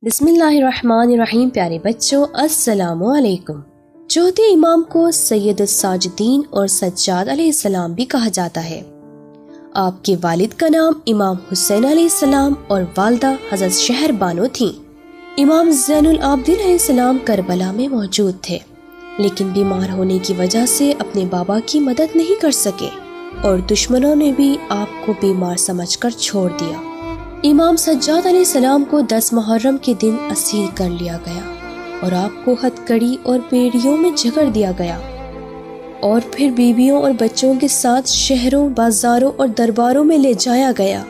بسم اللہ الرحمن الرحیم۔ پیارے بچوں السلام علیکم۔ چوتھے امام کو سید الساجدین اور سجاد علیہ السلام بھی کہا جاتا ہے۔ آپ کے والد کا نام امام حسین علیہ السلام اور والدہ حضرت شہر بانو تھیں۔ امام زین العابدین علیہ السلام کربلا میں موجود تھے، لیکن بیمار ہونے کی وجہ سے اپنے بابا کی مدد نہیں کر سکے اور دشمنوں نے بھی آپ کو بیمار سمجھ کر چھوڑ دیا۔ امام سجاد علیہ السلام کو 10 محرم کے دن اسیر کر لیا گیا اور آپ کو ہتھکڑی اور بیڑیوں میں جکڑ دیا گیا اور پھر بیویوں اور بچوں کے ساتھ شہروں، بازاروں اور درباروں میں لے جایا گیا۔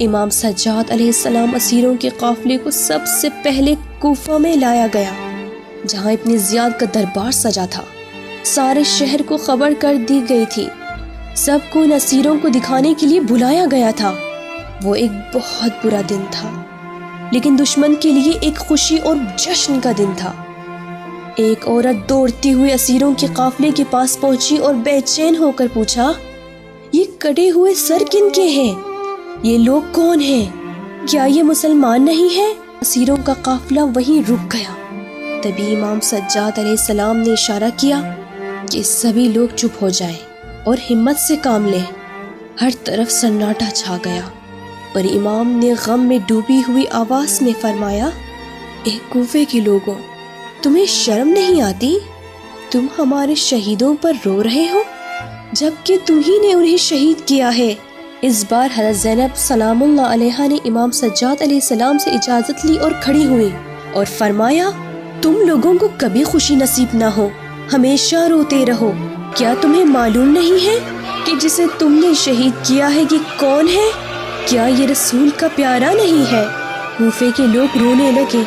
امام سجاد علیہ السلام اسیروں کے قافلے کو سب سے پہلے کوفہ میں لایا گیا، جہاں ابن زیاد کا دربار سجا تھا۔ سارے شہر کو خبر کر دی گئی تھی، سب کو ان اسیروں کو دکھانے کے لیے بلایا گیا تھا۔ وہ ایک بہت برا دن تھا، لیکن دشمن کے لیے ایک خوشی اور جشن کا دن تھا۔ ایک عورت دوڑتی ہوئی اسیروں کے قافلے کے پاس پہنچی اور بے چین ہو کر پوچھا، یہ کٹے ہوئے سر کن کے ہیں؟ یہ لوگ کون ہیں؟ کیا یہ مسلمان نہیں ہیں؟ اسیروں کا قافلہ وہیں رک گیا۔ تبھی امام سجاد علیہ السلام نے اشارہ کیا کہ سبھی لوگ چپ ہو جائیں اور ہمت سے کام لیں۔ ہر طرف سناٹا چھا گیا اور امام نے غم میں ڈوبی ہوئی آواز میں فرمایا، اے کوفے کے لوگوں، تمہیں شرم نہیں آتی؟ تم ہمارے شہیدوں پر رو رہے ہو، جبکہ تم ہی نے انہیں شہید کیا ہے۔ اس بار حضرت زینب سلام اللہ علیہا نے امام سجاد علیہ السلام سے اجازت لی اور کھڑی ہوئی اور فرمایا، تم لوگوں کو کبھی خوشی نصیب نہ ہو، ہمیشہ روتے رہو۔ کیا تمہیں معلوم نہیں ہے کہ جسے تم نے شہید کیا ہے یہ کون ہے؟ کیا یہ رسول کا پیارا نہیں ہے؟ کوفے کے لوگ رونے لگے،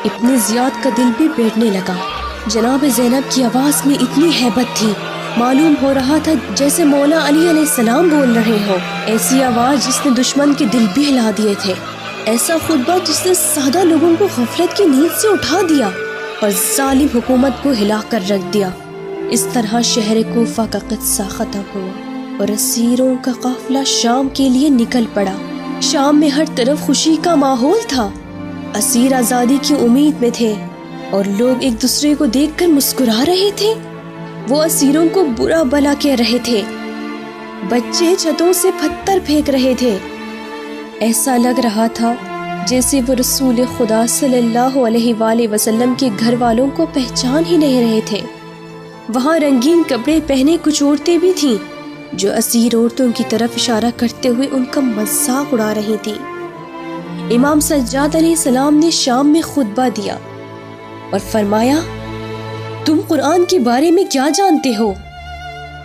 ابن زیاد کا دل بھی بیٹھنے لگا۔ جناب زینب کی آواز میں اتنی ہیبت تھی، معلوم ہو رہا تھا جیسے مولا علی علیہ السلام بول رہے ہوں۔ ایسی آواز جس نے دشمن کے دل بھی ہلا دیے تھے، ایسا خطبہ جس نے سادہ لوگوں کو غفلت کی نیند سے اٹھا دیا اور ظالم حکومت کو ہلا کر رکھ دیا۔ اس طرح شہر کوفہ کا قصہ ختم ہوا اور اسیروں کا قافلہ شام کے لیے نکل پڑا۔ شام میں ہر طرف خوشی کا ماحول تھا، اسیر آزادی کی امید میں تھے اور لوگ ایک دوسرے کو دیکھ کر مسکرا رہے تھے۔ وہ اسیروں کو برا بھلا کہہ رہے تھے، بچے چھتوں سے پتھر پھینک رہے تھے۔ ایسا لگ رہا تھا جیسے وہ رسول خدا صلی اللہ علیہ وآلہ وسلم کے گھر والوں کو پہچان ہی نہیں رہے تھے۔ وہاں رنگین کپڑے پہنے کچھ عورتیں بھی تھیں جو اسیر عورتوں کی طرف اشارہ کرتے ہوئے ان کا مذاق اڑا رہی تھیں۔ امام سجاد علیہ السلام نے شام میں خطبہ دیا اور فرمایا، تم قرآن کے بارے میں کیا جانتے ہو؟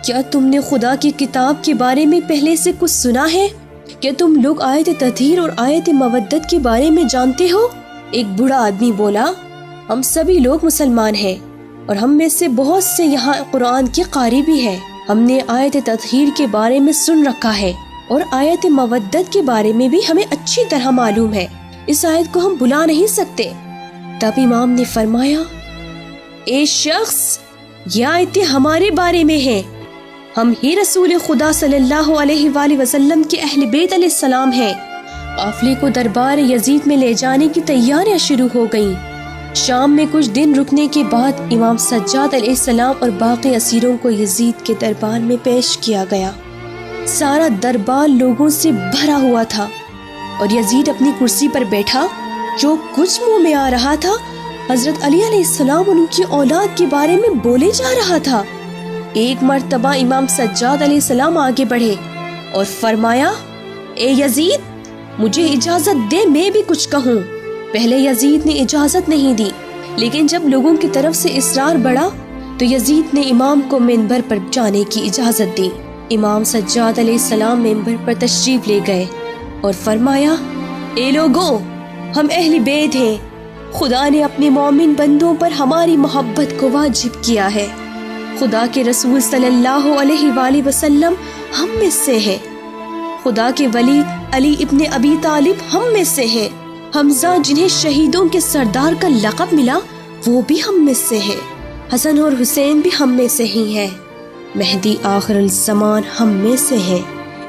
کیا تم نے خدا کی کتاب کے بارے میں پہلے سے کچھ سنا ہے؟ کیا تم لوگ آیت تطہیر اور آیت مودت کے بارے میں جانتے ہو؟ ایک بوڑھا آدمی بولا، ہم سبھی لوگ مسلمان ہیں اور ہم میں سے بہت سے یہاں قرآن کے قاری بھی ہیں۔ ہم نے آیت تطہیر کے بارے میں سن رکھا ہے اور آیت مودت کے بارے میں بھی ہمیں اچھی طرح معلوم ہے، اس آیت کو ہم بلا نہیں سکتے۔ تب امام نے فرمایا، اے شخص، یہ آیتیں ہمارے بارے میں ہیں، ہم ہی رسول خدا صلی اللہ علیہ وآلہ وسلم کے اہل بیت علیہ السلام ہیں۔ قافلے کو دربار یزید میں لے جانے کی تیاریاں شروع ہو گئیں۔ شام میں کچھ دن رکنے کے بعد امام سجاد علیہ السلام اور باقی اسیروں کو یزید کے دربار میں پیش کیا گیا۔ سارا دربار لوگوں سے بھرا ہوا تھا اور یزید اپنی کرسی پر بیٹھا۔ جو کچھ منہ میں آ رہا تھا حضرت علی علیہ السلام اور ان کی اولاد کے بارے میں بولے جا رہا تھا۔ ایک مرتبہ امام سجاد علیہ السلام آگے بڑھے اور فرمایا، اے یزید، مجھے اجازت دے میں بھی کچھ کہوں۔ پہلے یزید نے اجازت نہیں دی، لیکن جب لوگوں کی طرف سے اصرار بڑھا تو یزید نے امام کو منبر پر جانے کی اجازت دی۔ امام سجاد علیہ السلام منبر پر تشریف لے گئے اور فرمایا، اے لوگوں، ہم اہل بیت ہیں، خدا نے اپنے مومن بندوں پر ہماری محبت کو واجب کیا ہے۔ خدا کے رسول صلی اللہ علیہ وآلہ وسلم ہم میں سے ہیں، خدا کے ولی علی ابن ابی طالب ہم میں سے ہیں، حمزہ جنہیں شہیدوں کے سردار کا لقب ملا وہ بھی ہم میں سے ہیں، حسن اور حسین بھی ہم میں سے ہی ہیں، مہدی آخر الزمان ہم میں سے ہیں۔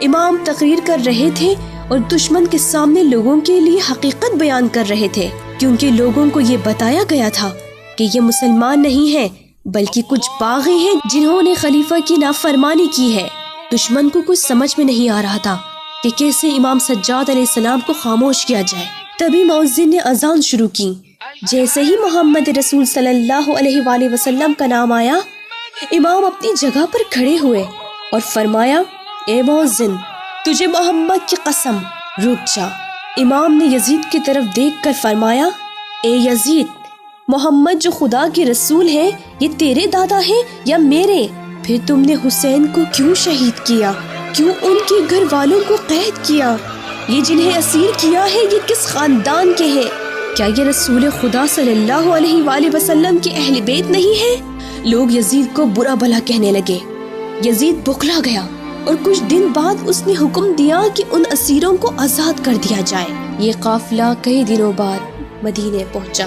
امام تقریر کر رہے تھے اور دشمن کے سامنے لوگوں کے لیے حقیقت بیان کر رہے تھے کیونکہ لوگوں کو یہ بتایا گیا تھا کہ یہ مسلمان نہیں ہیں بلکہ کچھ باغی ہیں جنہوں نے خلیفہ کی نافرمانی کی ہے۔ دشمن کو کچھ سمجھ میں نہیں آ رہا تھا کہ کیسے امام سجاد علیہ السلام کو خاموش کیا جائے۔ تبھی مؤذن نے اذان شروع کی۔ جیسے ہی محمد رسول صلی اللہ علیہ وآلہ وسلم کا نام آیا، امام اپنی جگہ پر کھڑے ہوئے اور فرمایا، اے مؤذن، تجھے محمد کی قسم، رک جا۔ امام نے یزید کی طرف دیکھ کر فرمایا، اے یزید، محمد جو خدا کے رسول ہیں یہ تیرے دادا ہیں یا میرے؟ پھر تم نے حسین کو کیوں شہید کیا؟ کیوں ان کے گھر والوں کو قید کیا؟ یہ جنہیں اسیر کیا ہے یہ کس خاندان کے ہیں؟ کیا یہ رسول خدا صلی اللہ علیہ وآلہ وسلم کے اہل بیت نہیں ہیں؟ لوگ یزید کو برا بھلا کہنے لگے۔ یزید بخلا گیا اور کچھ دن بعد اس نے حکم دیا کہ ان اسیروں کو آزاد کر دیا جائے۔ یہ قافلہ کئی دنوں بعد مدینے پہنچا۔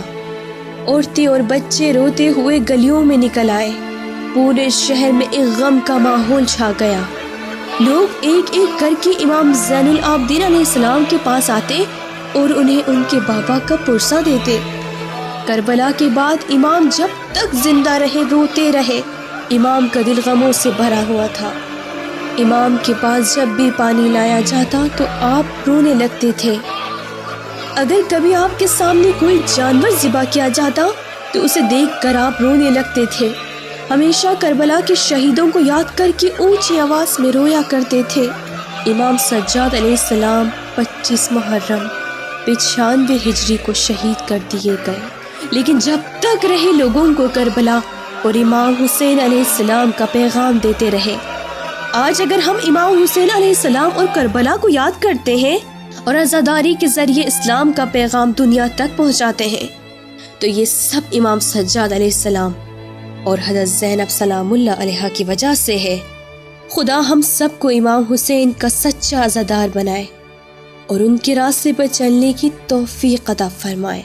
عورتیں اور بچے روتے ہوئے گلیوں میں نکل آئے۔ پورے شہر میں ایک غم کا ماحول چھا گیا۔ لوگ ایک ایک کر کے امام زین العابدین علیہ السلام کے پاس آتے اور انہیں ان کے بابا کا پرسہ دیتے۔ کربلا کے بعد امام جب تک زندہ رہے روتے رہے۔ امام کا دل غموں سے بھرا ہوا تھا۔ امام کے پاس جب بھی پانی لایا جاتا تو آپ رونے لگتے تھے۔ اگر کبھی آپ کے سامنے کوئی جانور ذبح کیا جاتا تو اسے دیکھ کر آپ رونے لگتے تھے۔ ہمیشہ کربلا کے شہیدوں کو یاد کر کے اونچی آواز میں رویا کرتے تھے۔ امام سجاد علیہ السلام 25 محرم 95 ہجری کو شہید کر دیے گئے، لیکن جب تک رہے لوگوں کو کربلا اور امام حسین علیہ السلام کا پیغام دیتے رہے۔ آج اگر ہم امام حسین علیہ السلام اور کربلا کو یاد کرتے ہیں اور عزاداری کے ذریعے اسلام کا پیغام دنیا تک پہنچاتے ہیں تو یہ سب امام سجاد علیہ السلام اور حضرت زینب سلام اللہ علیہا کی وجہ سے ہے۔ خدا ہم سب کو امام حسین کا سچا عزادار بنائے اور ان کے راستے پر چلنے کی توفیق عطا فرمائے۔